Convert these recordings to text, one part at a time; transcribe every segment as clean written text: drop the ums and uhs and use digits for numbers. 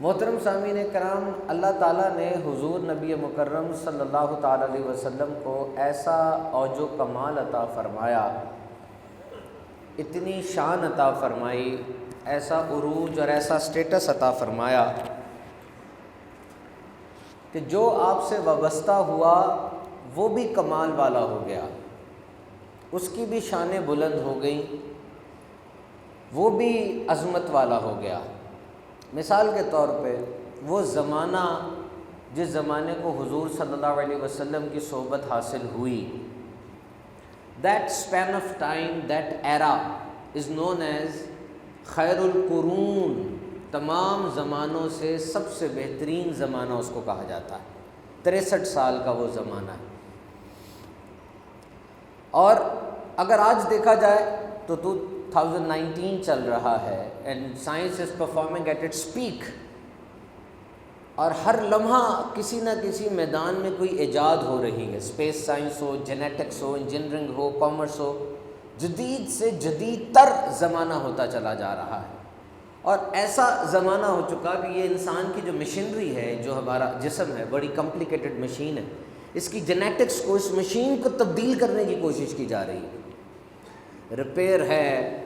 محترم سامعین کرام، اللہ تعالیٰ نے حضور نبی مکرم صلی اللہ تعالیٰ علیہ وسلم کو ایسا اوج و کمال عطا فرمایا، اتنی شان عطا فرمائی، ایسا عروج اور ایسا سٹیٹس عطا فرمایا کہ جو آپ سے وابستہ ہوا وہ بھی کمال والا ہو گیا، اس کی بھی شانیں بلند ہو گئیں، وہ بھی عظمت والا ہو گیا۔ مثال کے طور پہ وہ زمانہ جس زمانے کو حضور صلی اللہ علیہ وسلم کی صحبت حاصل ہوئی، that span of time, that era is known as خیر القرون، تمام زمانوں سے سب سے بہترین زمانہ اس کو کہا جاتا ہے۔ 63 سال کا وہ زمانہ ہے، اور اگر آج دیکھا جائے تو 2019 چل رہا ہے and science is performing at its peak, اور ہر لمحہ کسی نہ کسی میدان میں کوئی ایجاد ہو رہی ہے، اسپیس سائنس ہو، جینیٹکس ہو، انجینئرنگ ہو، کامرس ہو، جدید سے جدید تر زمانہ ہوتا چلا جا رہا ہے۔ اور ایسا زمانہ ہو چکا کہ یہ انسان کی جو مشینری ہے، جو ہمارا جسم ہے، بڑی کمپلیکیٹڈ مشین ہے، اس کی جینیٹکس کو، اس مشین کو تبدیل کرنے کی کوشش کی جا رہی ہے، ریپیئر ہے۔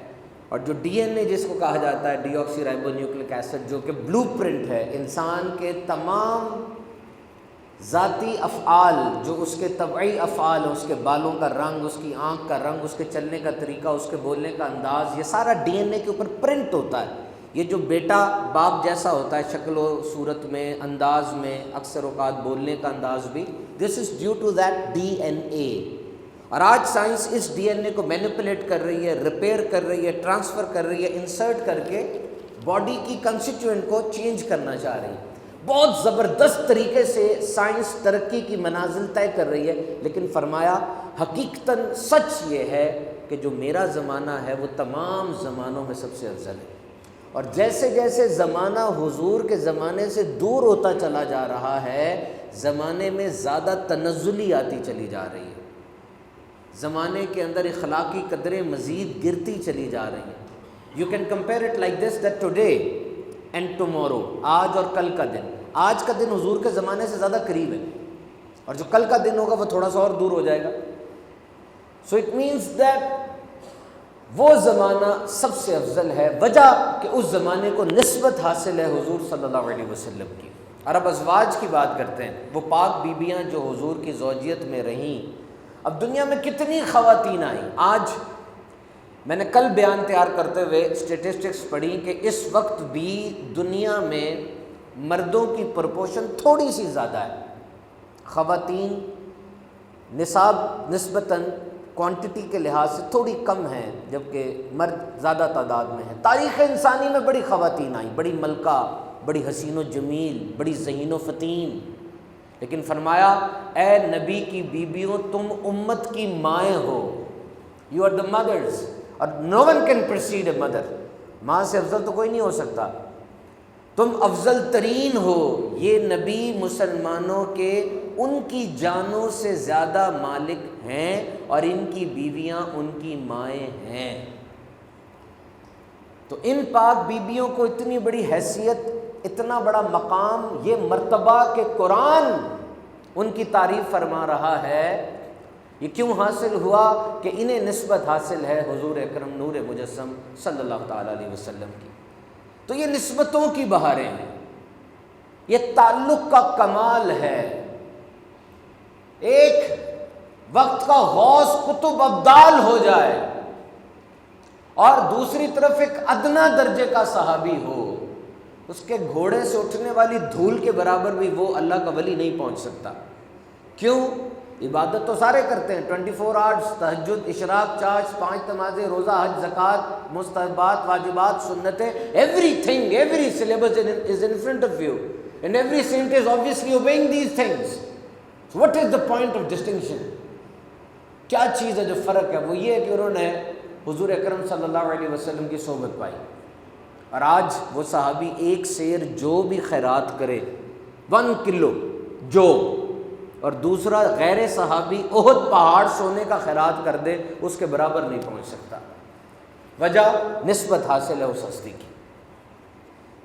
اور جو ڈی این اے جس کو کہا جاتا ہے، ڈی آکسی رائبو نیوکلک ایسڈ، جو کہ بلو پرنٹ ہے انسان کے تمام ذاتی افعال، جو اس کے طبعی افعال ہیں، اس کے بالوں کا رنگ، اس کی آنکھ کا رنگ، اس کے چلنے کا طریقہ، اس کے بولنے کا انداز، یہ سارا ڈی این اے کے اوپر پرنٹ ہوتا ہے۔ یہ جو بیٹا باپ جیسا ہوتا ہے شکل و صورت میں، انداز میں، اکثر اوقات بولنے کا انداز بھی، this is due to that D N A. اور آج سائنس اس ڈی این اے کو مینیپولیٹ کر رہی ہے، ریپیئر کر رہی ہے، ٹرانسفر کر رہی ہے، انسرٹ کر کے باڈی کی کنسٹیٹوئنٹ کو چینج کرنا چاہ رہی ہے۔ بہت زبردست طریقے سے سائنس ترقی کی منازل طے کر رہی ہے، لیکن فرمایا حقیقتاً سچ یہ ہے کہ جو میرا زمانہ ہے وہ تمام زمانوں میں سب سے افضل ہے۔ اور جیسے جیسے زمانہ حضور کے زمانے سے دور ہوتا چلا جا رہا ہے، زمانے میں زیادہ تنزلی آتی چلی جا رہی ہے، زمانے کے اندر اخلاقی قدریں مزید گرتی چلی جا رہی ہیں۔ You can compare it like this that today and tomorrow, آج اور کل کا دن، آج کا دن حضور کے زمانے سے زیادہ قریب ہے، اور جو کل کا دن ہوگا وہ تھوڑا سا اور دور ہو جائے گا۔ سو اٹ مینس دیٹ وہ زمانہ سب سے افضل ہے، وجہ کہ اس زمانے کو نسبت حاصل ہے حضور صلی اللہ علیہ وسلم کی۔ اور اب ازواج کی بات کرتے ہیں، وہ پاک بیبیاں جو حضور کی زوجیت میں رہیں۔ اب دنیا میں کتنی خواتین آئیں۔ آج میں نے کل بیان تیار کرتے ہوئے اسٹیٹسٹکس پڑھی کہ اس وقت بھی دنیا میں مردوں کی پرپورشن تھوڑی سی زیادہ ہے، خواتین نصاب نسبتاً کوانٹٹی کے لحاظ سے تھوڑی کم ہیں، جبکہ مرد زیادہ تعداد میں ہیں۔ تاریخ انسانی میں بڑی خواتین آئیں، بڑی ملکہ، بڑی حسین و جمیل، بڑی ذہین و فتین، لیکن فرمایا اے نبی کی بیویوں تم امت کی مائیں ہو، یو آر دا مدرز، اور no one can precede a mother, ماں سے افضل تو کوئی نہیں ہو سکتا، تم افضل ترین ہو۔ یہ نبی مسلمانوں کے ان کی جانوں سے زیادہ مالک ہیں، اور ان کی بیویاں ان کی مائیں ہیں۔ تو ان پاک بیبیوں کو اتنی بڑی حیثیت، اتنا بڑا مقام، یہ مرتبہ کہ قرآن ان کی تعریف فرما رہا ہے۔ یہ کیوں حاصل ہوا؟ کہ انہیں نسبت حاصل ہے حضور اکرم نور مجسم صلی اللہ تعالیٰ علیہ وسلم کی۔ تو یہ نسبتوں کی بہاریں ہیں، یہ تعلق کا کمال ہے۔ ایک وقت کا غوث قطب ابدال ہو جائے، اور دوسری طرف ایک ادنا درجے کا صحابی ہو، اس کے گھوڑے سے اٹھنے والی دھول کے برابر بھی وہ اللہ کا ولی نہیں پہنچ سکتا۔ کیوں؟ عبادت تو سارے کرتے ہیں، 24 آورز، تہجد، اشراق، چاش، 5 نمازیں، روزہ، حج، زکوٰۃ، مستحبات، واجبات، سنتیں، every thing, every syllabus is in front of you, and every saint is obviously obeying these things. So what is the point of distinction? کیا چیز ہے جو فرق ہے؟ وہ یہ ہے کہ انہوں نے حضور اکرم صلی اللہ علیہ وسلم کی صحبت پائی۔ اور آج وہ صحابی ایک سیر جو بھی خیرات کرے، 1 کلو جو، اور دوسرا غیر صحابی احد پہاڑ سونے کا خیرات کر دے، اس کے برابر نہیں پہنچ سکتا۔ وجہ نسبت حاصل ہے اس ہستی کی۔